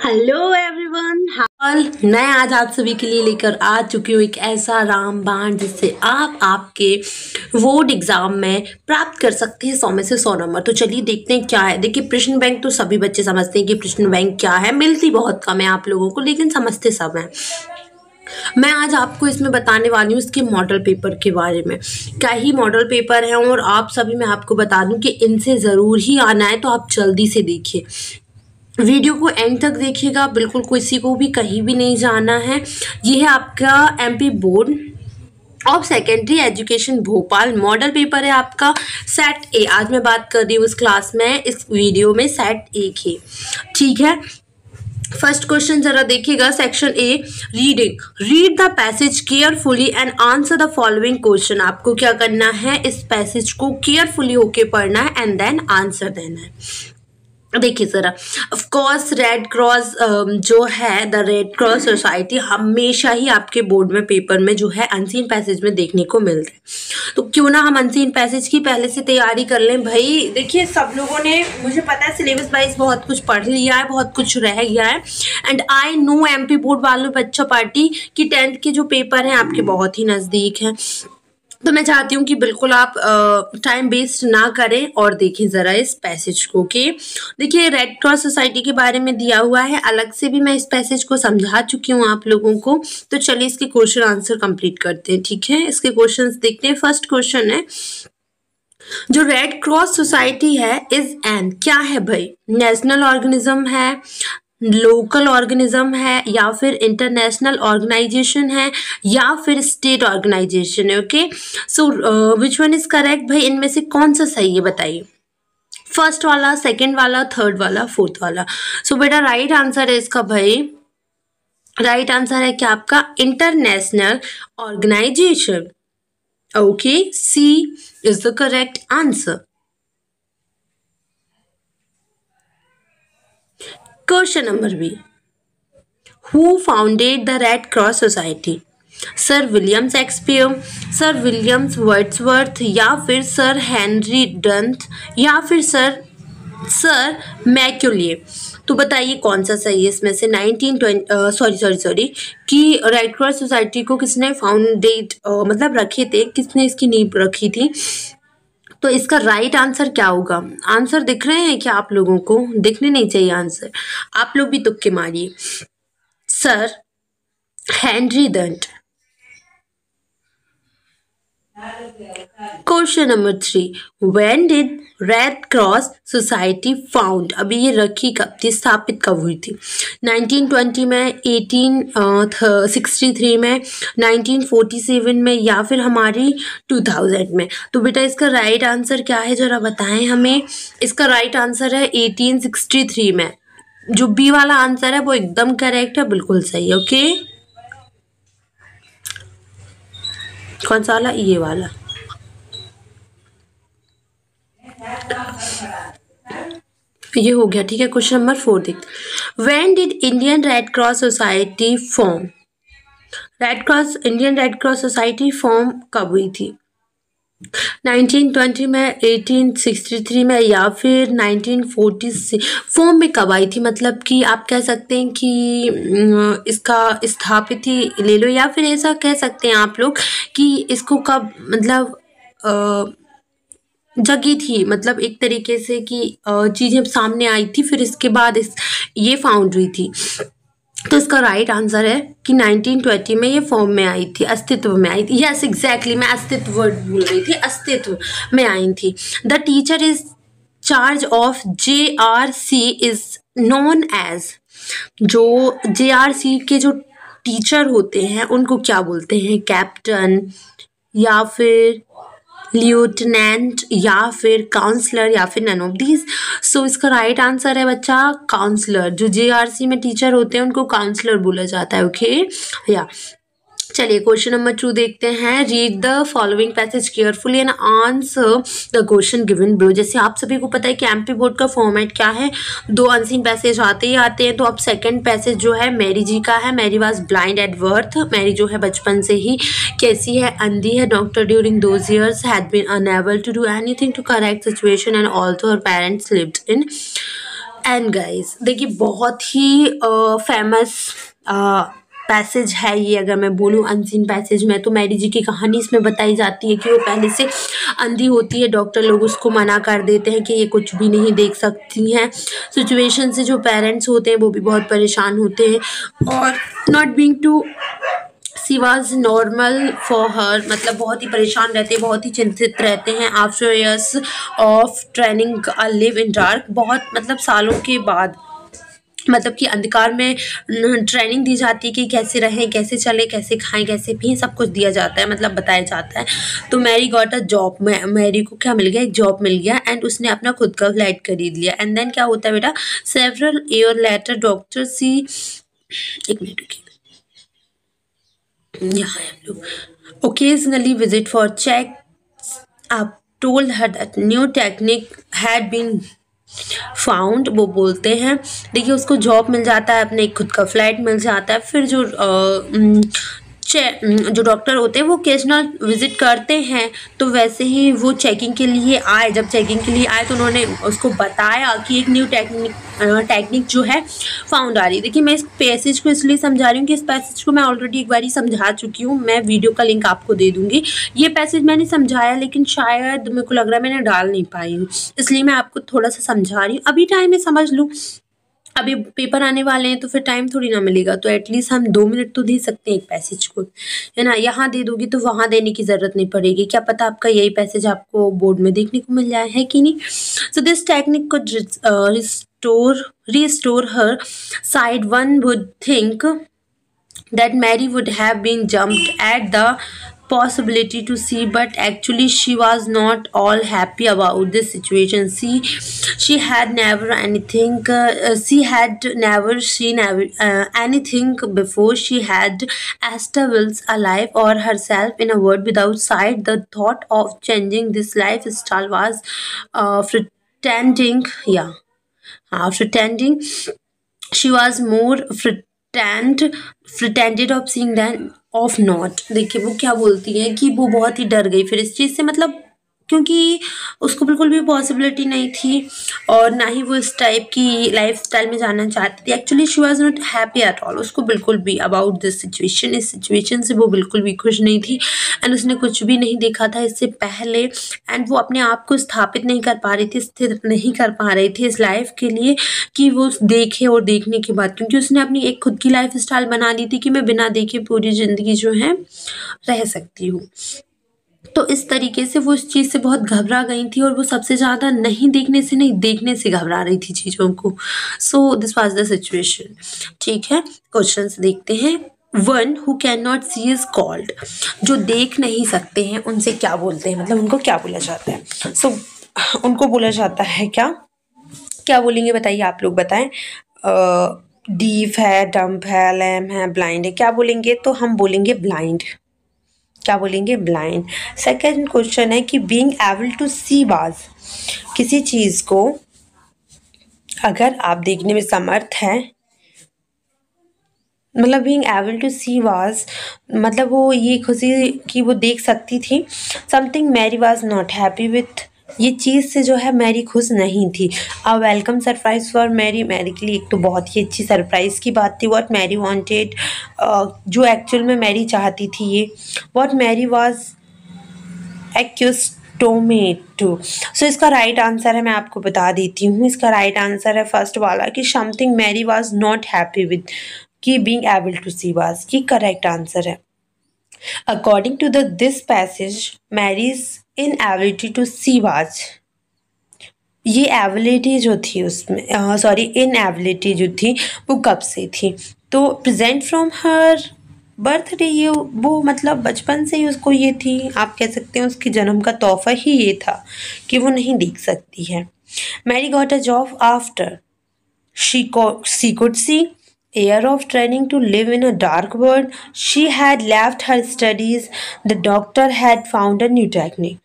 Hello everyone, हाल मैं आज आप सभी के लिए लेकर आ चुकी हूँ एक ऐसा रामबाण जिससे आप आपके बोर्ड एग्जाम में प्राप्त कर सकते हैं 100 में से 100 नंबर। तो चलिए देखते हैं क्या है। देखिए, प्रश्न बैंक तो सभी बच्चे समझते हैं कि प्रश्न बैंक क्या है। मिलती बहुत कम है आप लोगों को, लेकिन समझते सब हैं। मैं आज आपको इसमें बताने वाली हूँ इसके मॉडल पेपर के बारे में। क्या ही मॉडल पेपर हैं और आप सभी, मैं आपको बता दूं कि इनसे ज़रूर ही आना है, तो आप जल्दी से देखिए, वीडियो को एंड तक देखिएगा। बिल्कुल किसी को भी कहीं भी नहीं जाना है। ये है आपका MP board of secondary education Bhopal, model paper है आपका सेट ए। आज मैं बात कर रही हूँ इस क्लास में, इस वीडियो में सेट ए की, ठीक है। फर्स्ट क्वेश्चन जरा देखिएगा, section A reading. Read the passage carefully and answer the following question. आपको क्या करना है, इस पैसेज को केयरफुली होके पढ़ना है एंड देन आंसर देना है। देखिए जरा, ऑफ कोर्स रेड क्रॉस जो है, द रेड क्रॉस सोसाइटी हमेशा ही आपके बोर्ड में पेपर में जो है अनसीन पैसेज में देखने को मिलता है। तो क्यों ना हम अनसीन पैसेज की पहले से तैयारी कर लें भाई। देखिए, सब लोगों ने, मुझे पता है सिलेबस वाइज बहुत कुछ पढ़ लिया है, बहुत कुछ रह गया है। And I know MP board वालों बच्चों पार्टी की 10th के जो पेपर हैं आपके बहुत ही नज़दीक हैं। तो मैं चाहती हूँ कि बिल्कुल आप टाइम वेस्ट ना करें और देखें ज़रा इस पैसेज को। कि देखिए, रेड क्रॉस सोसाइटी के बारे में दिया हुआ है, अलग से भी मैं इस पैसेज को समझा चुकी हूँ आप लोगों को। तो चलिए इसके क्वेश्चन आंसर कंप्लीट करते हैं, ठीक है। इसके क्वेश्चंस देखते हैं। फर्स्ट क्वेश्चन है, जो रेड क्रॉस सोसाइटी है इज एन, क्या है भाई, नेशनल ऑर्गेनिज्म है, लोकल ऑर्गेनिज्म है, या फिर इंटरनेशनल ऑर्गेनाइजेशन है, या फिर स्टेट ऑर्गेनाइजेशन है। Okay, so which one is correct भाई, इनमें से कौन सा सही है बताइए। फर्स्ट वाला, सेकंड वाला, थर्ड वाला, फोर्थ वाला। सो बेटा राइट आंसर है इसका भाई, राइट आंसर है क्या आपका, international organisation. Okay, C is the correct answer. Question number B. Who founded the Red Cross Society? Sir William Shakespeare, sir Williams Wordsworth, या फिर सर हेनरी डंथ, या फिर सर मैक्यूले। तो बताइए कौन सा सही है इसमें से। 1920 कि रेड क्रॉस सोसाइटी को किसने फाउंडेड मतलब रखे थे, किसने इसकी नींव रखी थी। तो इसका राइट आंसर क्या होगा। आंसर दिख रहे हैं क्या आप लोगों को? दिखने नहीं चाहिए आंसर, आप लोग भी तुक्के मारिए। Sir Henry don't. Question number 3, when did red cross society found. अभी ये रखी कब थी, स्थापित कब हुई थी। 1920 में, 1863 में, 1947 में, या फिर हमारी 2000 में। तो बेटा इसका राइट आंसर क्या है जरा बताएं हमें। इसका राइट आंसर है 1863 में। जो बी वाला आंसर है वो एकदम करेक्ट है, बिल्कुल सही है। ओके, कौन सा वाला, ये वाला। ये हो गया, ठीक है। क्वेश्चन नंबर 4 देख, when did Indian red cross society form. Indian red cross society form कब हुई थी। 1920 में, 1863 में, या फिर 1940 फॉर्म में कब आई थी। मतलब कि आप कह सकते हैं कि इसका स्थापित ही ले लो, या फिर ऐसा कह सकते हैं आप लोग कि इसको कब मतलब जगी थी, मतलब एक तरीके से कि चीज़ें सामने आई थी, फिर इसके बाद ये फाउंड हुई थी। तो इसका राइट आंसर है कि 1920 में ये फॉर्म में आई थी, अस्तित्व में आई थी। यस एग्जैक्टली, मैं अस्तित्व वर्ड भूल रही थी, अस्तित्व में आई थी। The teacher is charge of JRC is known as. जो JRC के जो टीचर होते हैं उनको क्या बोलते हैं, कैप्टन, या फिर लेफ्टिनेंट, या फिर काउंसलर, या फिर नन ऑफ दीज। सो इसका राइट आंसर है बच्चा काउंसलर। जो JRC में टीचर होते हैं उनको काउंसलर बोला जाता है। ओके, या चलिए क्वेश्चन नंबर 2 देखते हैं। Read the following passage carefully and answer the question given below. जैसे आप सभी को पता है कि एमपी बोर्ड का फॉर्मेट क्या है, 2 अनसीन पैसेज आते ही आते हैं। तो अब सेकंड पैसेज जो है मैरी जी का है। Mary was blind at birth. Mary जो है बचपन से ही कैसी है, अंधी है। Doctor during those years had been unable to do anything to correct situation and also her parents lived in and guys देखिए, बहुत ही फेमस पैसेज है ये। अगर मैं बोलूँ अनसीन पैसेज में, तो मैरी जी की कहानी इसमें बताई जाती है कि वो पहले से अंधी होती है। डॉक्टर लोग उसको मना कर देते हैं कि ये कुछ भी नहीं देख सकती हैं। सिचुएशन से जो पेरेंट्स होते हैं वो भी बहुत परेशान होते हैं, और not being to she was normal for her, मतलब बहुत ही परेशान रहते हैं, बहुत ही चिंतित रहते हैं। After years of training a live in dark, बहुत मतलब सालों के बाद, मतलब कि अंधकार में ट्रेनिंग दी जाती है कि कैसे रहें, कैसे चले, कैसे खाएं, कैसे पिएं, सब कुछ दिया जाता है, मतलब बताया जाता है। तो Mary got a job, Mary को क्या मिल गया, एक जॉब मिल गया, एंड उसने अपना खुद का फ्लैट खरीद लिया। एंड देन क्या होता है बेटा, several year later doctor see, एक मिनट रुकिए, यहाँ है हम लोग, occasionally visit for checks up, told her that new technique had been found. वो बोलते हैं, देखिए उसको जॉब मिल जाता है, अपने खुद का फ्लैट मिल जाता है। फिर जो डॉक्टर होते हैं वो ओकेजनल विजिट करते हैं। तो वैसे ही वो चेकिंग के लिए आए, जब चेकिंग के लिए आए तो उन्होंने उसको बताया कि एक न्यू टेक्निक जो है फाउंड आ रही है। देखिए मैं इस पैसेज को इसलिए समझा रही हूँ कि इस पैसेज को मैं ऑलरेडी एक बार ही समझा चुकी हूँ। मैं वीडियो का लिंक आपको दे दूँगी। ये पैसेज मैंने समझाया, लेकिन शायद मेरे को लग रहा है मैंने डाल नहीं पाई हूँ, इसलिए मैं आपको थोड़ा सा समझा रही हूँ। अभी टाइम है, समझ लूँ। अभी पेपर आने वाले हैं तो फिर टाइम थोड़ी ना मिलेगा, तो एटलीस्ट हम 2 मिनट तो दे सकते हैं एक पैसेज को, है ना। यहाँ दे दोगी तो वहाँ देने की ज़रूरत नहीं पड़ेगी, क्या पता आपका यही पैसेज आपको बोर्ड में देखने को मिल जाए, है कि नहीं। So this technique could restore her sight. One would think that Mary would have been jumped at the possibility to see, but actually she was not all happy about this situation. She had never anything she had never seen anything before. She had Esther Wills alive, or herself in a world without sight. The thought of changing this lifestyle was pretending, yeah, pretending she was more pretended of seeing than of not। देखिए वो क्या बोलती है कि वो बहुत ही डर गई फिर इस चीज़ से, मतलब क्योंकि उसको बिल्कुल भी पॉसिबिलिटी नहीं थी, और ना ही वो इस टाइप की लाइफस्टाइल में जाना चाहती थी। Actually she was not happy at all, उसको बिल्कुल भी अबाउट दिस सिचुएशन, इस सिचुएशन से वो बिल्कुल भी खुश नहीं थी। एंड उसने कुछ भी नहीं देखा था इससे पहले, एंड वो अपने आप को स्थापित नहीं कर पा रही थी, स्थिर नहीं कर पा रही थी इस लाइफ के लिए कि वो देखे, और देखने के बाद, क्योंकि उसने अपनी एक खुद की लाइफ स्टाइल बना ली थी कि मैं बिना देखे पूरी ज़िंदगी जो है रह सकती हूँ। तो इस तरीके से वो इस चीज़ से बहुत घबरा गई थी, और वो सबसे ज़्यादा नहीं देखने से नहीं, देखने से घबरा रही थी चीज़ों को। So this was the situation. ठीक है, क्वेश्चंस देखते हैं। One who can not see is called, जो देख नहीं सकते हैं उनसे क्या बोलते हैं, मतलब उनको क्या बोला जाता है। सो उनको बोला जाता है क्या, क्या बोलेंगे बताइए, आप लोग बताएं। डीफ है, डम्प है, लैम है, ब्लाइंड है, क्या बोलेंगे, तो हम बोलेंगे ब्लाइंड। क्या बोलेंगे, ब्लाइंड। सेकंड क्वेश्चन है कि being able to see was, किसी चीज़ को अगर आप देखने में समर्थ हैं, मतलब being able to see was मतलब वो ये खुशी कि वो देख सकती थी। Something Mary was not happy with, ये चीज़ से जो है मैरी खुश नहीं थी। A welcome surprise for Mary, Mary के लिए एक तो बहुत ही अच्छी सरप्राइज़ की बात थी। व्हाट मैरी वांटेड, जो एक्चुअल में मैरी चाहती थी ये। What Mary was accustomed. So इसका राइट आंसर है, मैं आपको बता देती हूँ, इसका राइट आंसर है फर्स्ट वाला कि something Mary was not happy with, कि being able to see was, ये करेक्ट आंसर है। According to the this passage Mary's inability to see was, ये एबिलिटी जो थी उसमें, सॉरी इनएबिलिटी जो थी वो कब से थी, तो प्रेजेंट फ्रॉम हर बर्थडे, ये वो मतलब बचपन से ही उसको ये थी, आप कह सकते हैं उसके जन्म का तोहफा ही ये था कि वो नहीं देख सकती है। Mary got a job after she could see year of training to live in a dark world. She had left her studies. The doctor had found a new technique.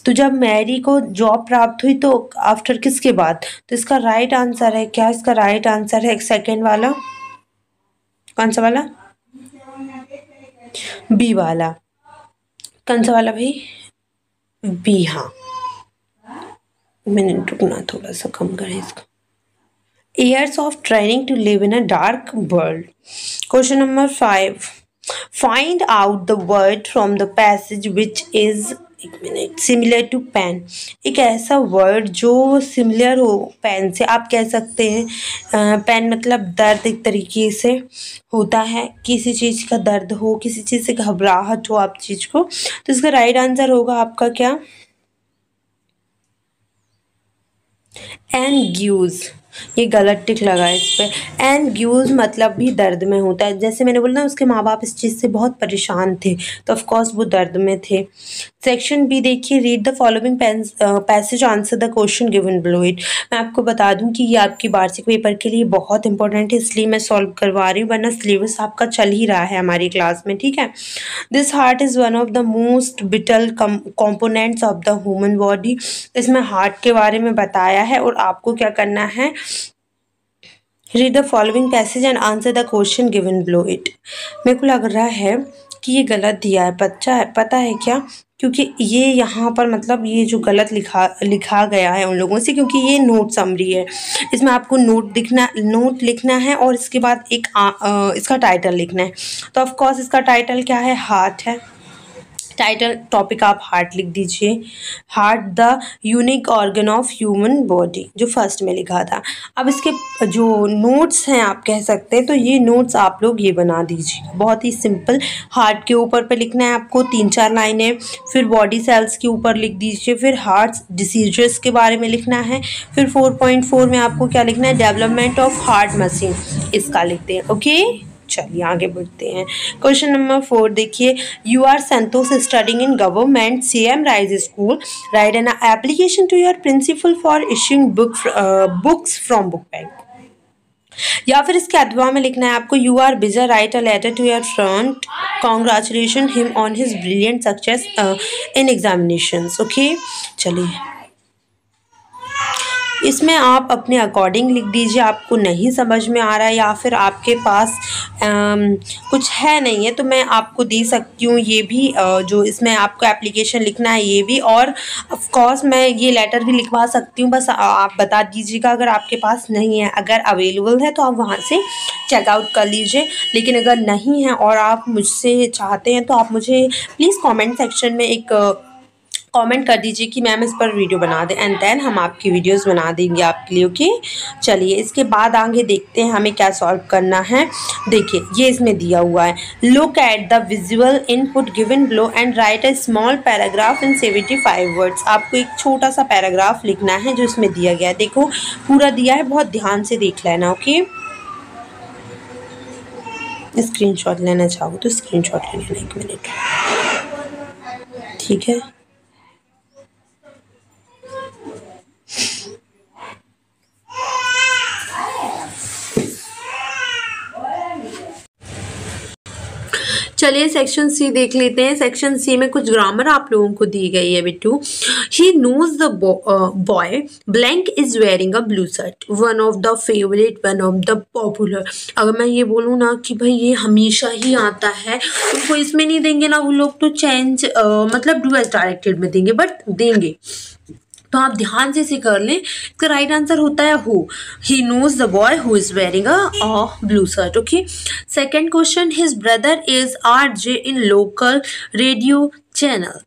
तो जब मैरी को जॉब प्राप्त हुई तो after किसके बाद, तो इसका राइट आंसर है क्या, इसका राइट आंसर है सेकेंड वाला, कौन सा वाला, बी वाला। कौन सा वाला भाई, बी, हाँ। मिनट रुकना, थोड़ा सा कम करें इसको। years of training to live in a dark world. Question number 5. Find out the word from the passage which is एक मिनट सिमिलर टू पेन. एक ऐसा वर्ड जो सिमिलर हो पेन से. आप कह सकते हैं पेन मतलब दर्द एक तरीके से होता है, किसी चीज़ का दर्द हो, किसी चीज़ से घबराहट हो आप चीज़ को. तो इसका राइट आंसर होगा आपका क्या? एनग्यूज. ये गलत टिक लगा है इस पर. एनग्यूज मतलब भी दर्द में होता है. जैसे मैंने बोला ना उसके माँ बाप इस चीज़ से बहुत परेशान थे तो ऑफ कोर्स वो दर्द में थे. सेक्शन बी देखिए. Read the following passage, answer the question given below it. मैं आपको बता दूं कि ये आपकी वार्षिक पेपर के लिए बहुत इंपॉर्टेंट है, इसलिए मैं सॉल्व करवा रही हूँ, वरना सिलेबस आपका चल ही रहा है हमारी क्लास में. ठीक है. This heart is one of the most whittle components of the human body. इसमें हार्ट के बारे में बताया है और आपको क्या करना है, read the following passage and answer the question given below it. मेरे को लग रहा है कि ये गलत दिया है. पता है क्या? क्योंकि ये यहाँ पर मतलब ये जो गलत लिखा गया है उन लोगों से, क्योंकि ये नोट समरी है. इसमें आपको नोट लिखना है और इसके बाद एक इसका टाइटल लिखना है. तो ऑफ कोर्स इसका टाइटल क्या है? हार्ट है. टाइटल टॉपिक आप हार्ट लिख दीजिए. Heart the unique organ of human body, जो फर्स्ट में लिखा था. अब इसके जो नोट्स हैं आप कह सकते हैं, तो ये नोट्स आप लोग ये बना दीजिए. बहुत ही सिंपल. हार्ट के ऊपर पे लिखना है आपको 3-4 लाइनें. फिर बॉडी सेल्स के ऊपर लिख दीजिए. फिर हार्ट डिसीजेस के बारे में लिखना है. फिर 4.4 में आपको क्या लिखना है? Development of heart machine. इसका लिखते हैं. ओके, चलिए आगे बढ़ते हैं. क्वेश्चन नंबर 4 देखिए. You are Santosh studying in government CM rise school. Write an application to your principal for issuing books from book bank. या फिर इसके अथवा में लिखना है आपको you are busy. Write a letter to your friend congratulation him on his brilliant success in examinations. Okay, चलिए इसमें आप अपने अकॉर्डिंग लिख दीजिए. आपको नहीं समझ में आ रहा है या फिर आपके पास कुछ है नहीं है तो मैं आपको दे सकती हूँ ये भी, जो इसमें आपको एप्लीकेशन लिखना है ये भी, और ऑफ कोर्स मैं ये लेटर भी लिखवा सकती हूँ. बस आप बता दीजिएगा अगर आपके पास नहीं है. अगर अवेलेबल है तो आप वहाँ से चेकआउट कर लीजिए. लेकिन अगर नहीं है और आप मुझसे चाहते हैं तो आप मुझे प्लीज़ कमेंट सेक्शन में एक कमेंट कर दीजिए कि मैम इस पर वीडियो बना दें, एंड देन हम आपकी वीडियोस बना देंगे आपके लिए. ओके, चलिए इसके बाद आगे देखते हैं हमें क्या सॉल्व करना है. देखिए ये इसमें दिया हुआ है. Look at the visual input given below and right a small paragraph in 75 words. आपको एक छोटा सा पैराग्राफ लिखना है जो इसमें दिया गया है. देखो पूरा दिया है, बहुत ध्यान से देख लेना. ओके, स्क्रीनशॉट लेना चाहो तो स्क्रीनशॉट ले लेना. 1 मिनट. ठीक है, चलिए सेक्शन सी देख लेते हैं. सेक्शन सी में कुछ ग्रामर आप लोगों को दी गई है Bittu. He knows the boy blank is wearing a blue shirt. One of the favourite, one of the popular. अगर मैं ये बोलूँ ना कि भाई ये हमेशा ही आता है, उनको इसमें नहीं देंगे ना वो लोग, तो चेंज मतलब डू एज डायरेक्टेड में देंगे, बट देंगे. तो आप ध्यान से इसे कर लें. इसका राइट आंसर होता है who. He knows the boy who is wearing a blue shirt. Okay, second question. His brother is RJ in local radio channel.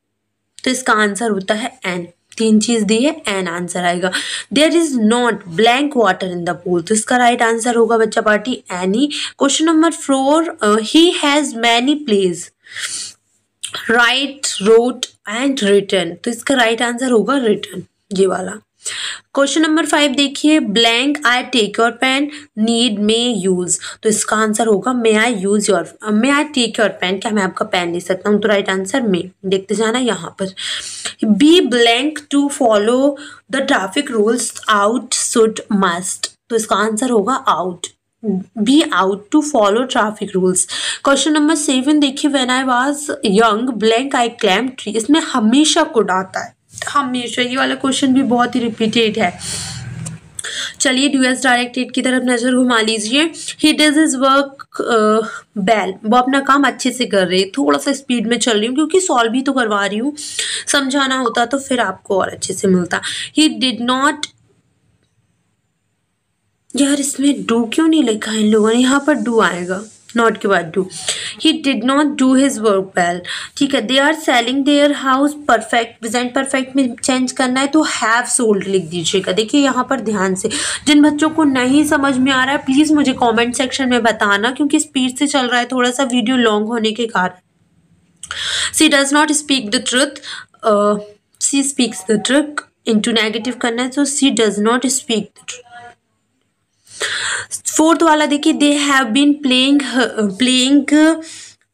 तो इसका आंसर होता है एन. 3 चीज दी है, एन आंसर आएगा. There is not blank water in the pool. तो इसका राइट आंसर होगा बच्चा party any. Question number 4. He has many plays. Right, wrote and return. तो इसका राइट आंसर होगा रिटर्न, ये वाला. क्वेश्चन नंबर 5 देखिए. Blank I take your pen, need, may, use. तो इसका आंसर होगा may I use your, may I take your pen. क्या मैं आपका पेन ले सकता हूँ? तो राइट आंसर मे. देखते जाना यहाँ पर. Be blank to follow the traffic rules, ought, should, must. तो इसका आंसर होगा ought. Be ought to follow traffic rules. Question number 7 देखिए. When I was young blank I climb tree. इसमें हमेशा कुड आता है, हमेशा. ये वाला क्वेश्चन भी बहुत ही रिपीटेड है. चलिए ड्यूएस डायरेक्टेड की तरफ नजर घुमा लीजिए. He does his work well. वो अपना काम अच्छे से कर रहे हैं. थोड़ा सा स्पीड में चल रही हूँ क्योंकि सॉल्व भी तो करवा रही हूँ. समझाना होता तो फिर आपको और अच्छे से मिलता. ही डिड नॉट यार इसमें डू क्यों नहीं लिखा है इन लोगों ने, यहाँ पर डू आएगा नॉट के बाद do. He did not do his work well, ठीक है। They are selling their house perfect, present perfect में चेंज करना है तो हैव सोल्ड लिख दीजिएगा। देखिए यहाँ पर ध्यान से, जिन बच्चों को नहीं समझ में आ रहा है प्लीज़ मुझे कमेंट सेक्शन में बताना, क्योंकि स्पीड से चल रहा है थोड़ा सा वीडियो लॉन्ग होने के कारण। She does not speak the truth, she speaks the truth, into negative करना है तो she does not speak the truth. Fourth वाला देखिए, they have been playing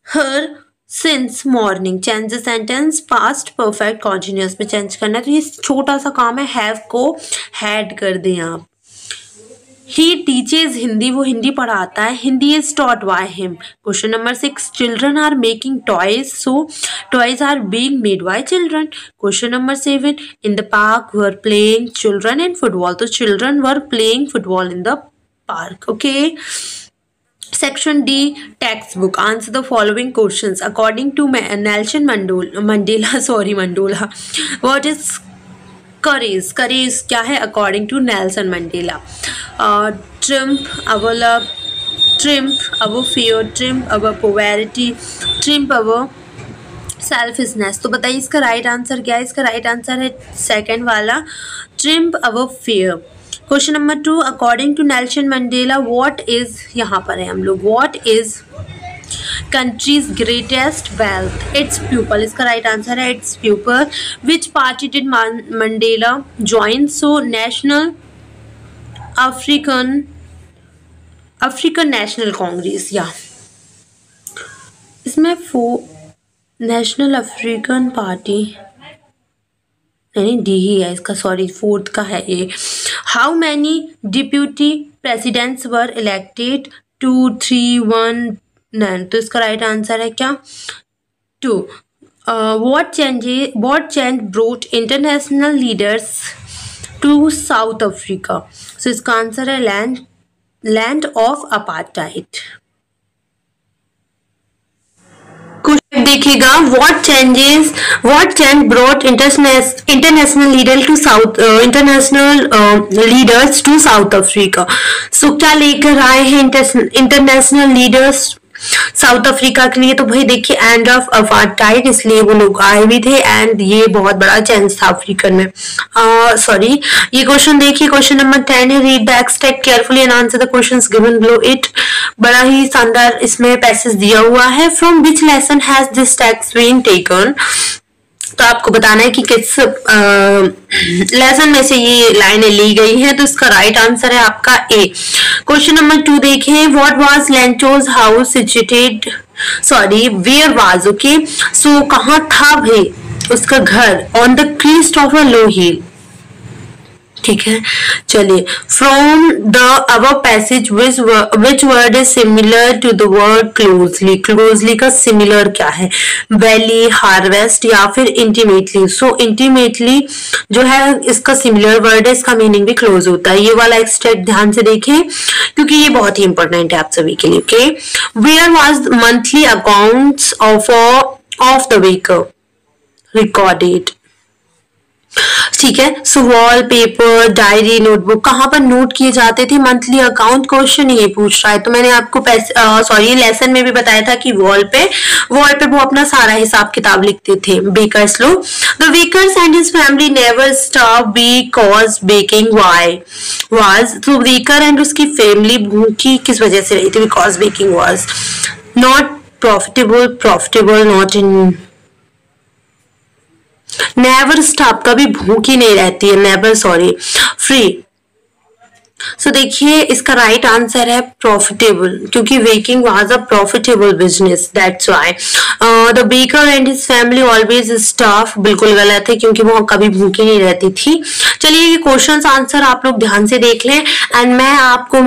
her since morning, change the sentence past perfect continuous में change करना है तो ये छोटा सा काम है, हैव को हैड कर दें आप। ही टीचेज हिंदी, वो हिंदी पढ़ाता है, Hindi is taught by him. Question number 6, children are making toys so toys are being made by children. Question number 7, in the park were playing children and football, तो children were playing football in the park. Okay. Section D, textbook. Answer the following questions according to Nelson Mandela. What is courage? Courage क्या है according to Nelson Mandela? Triumph our love, triumph our fear, triumph our poverty, triumph our selfishness। तो बताइए इसका right answer क्या है? इसका right answer है second वाला, triumph our fear। Question number 2, according to Nelson Mandela what is, यहाँ पर है हम लोग, what is country's greatest wealth? It's people, इसका राइट आंसर है it's people. Which party did Mandela join? So national African national congress, या इसमें national African party नहीं, डी ही है इसका, सॉरी फोर्थ का है ये। How many deputy presidents were elected? 2, 3, 1, none, तो इसका राइट आंसर है क्या? 2। What change brought international leaders to South Africa? So इसका आंसर है लैंड ऑफ अपार्टाइड। देखिएगा, what change brought international leaders to South Africa? So क्या लेकर आए हैं इंटरनेशनल लीडर्स साउथ अफ्रीका के लिए? तो भाई देखिए एंड ऑफ अपार्टाइड, इसलिए वो लोग आए भी थे एंड ये बहुत बड़ा चेंज था अफ्रीकन में। सॉरी, ये क्वेश्चन देखिए, क्वेश्चन नंबर 10 है, read the extract carefully and answer the questions given below it. बड़ा ही शानदार इसमें पैसेज दिया हुआ है। From which lesson has this text been taken? तो आपको बताना है कि किस लेसन में से ये लाइनें ली गई हैं, तो इसका राइट आंसर है आपका ए। क्वेश्चन नंबर 2 देखें, what was Lencho's house situated, sorry where was, okay, so कहाँ था भाई उसका घर? On the crest of a low hill, ठीक है। चलिए, from the above passage which word is similar to the word closely? Closely का सिमिलर क्या है? वैली, हार्वेस्ट या फिर इंटीमेटली? सो इंटीमेटली जो है इसका सिमिलर वर्ड है, इसका मीनिंग भी क्लोज होता है। ये वाला एक्सट्रैक्ट ध्यान से देखें क्योंकि ये बहुत ही इंपॉर्टेंट है आप सभी के लिए, okay. Where was monthly accounts of the week recorded? ठीक है, so wall paper, diary, notebook, कहाँ पर नोट किए जाते थे मंथली अकाउंट? क्वेश्चन ये पूछ रहा है। तो मैंने आपको लेसन में भी बताया था कि वॉल पे वो अपना सारा हिसाब किताब लिखते थे। बेकर्स लोग, the bakers and his family never stop because baking was, तो बेकर एंड उसकी फैमिली भूखी किस वजह से रही थी? Because baking was not profitable not in, never stop, कभी भूखी नहीं रहती है, नेवर, सॉरी, फ्री। सो देखिए इसका राइट आंसर है प्रॉफिटेबल, क्योंकि baking was a profitable business, that's why. The baker and his family always staff, बिल्कुल गलत है क्योंकि वो कभी भूखी नहीं रहती थी। चलिए ये क्वेश्चंस आंसर आप लोग ध्यान से देख लें एंड मैं आपको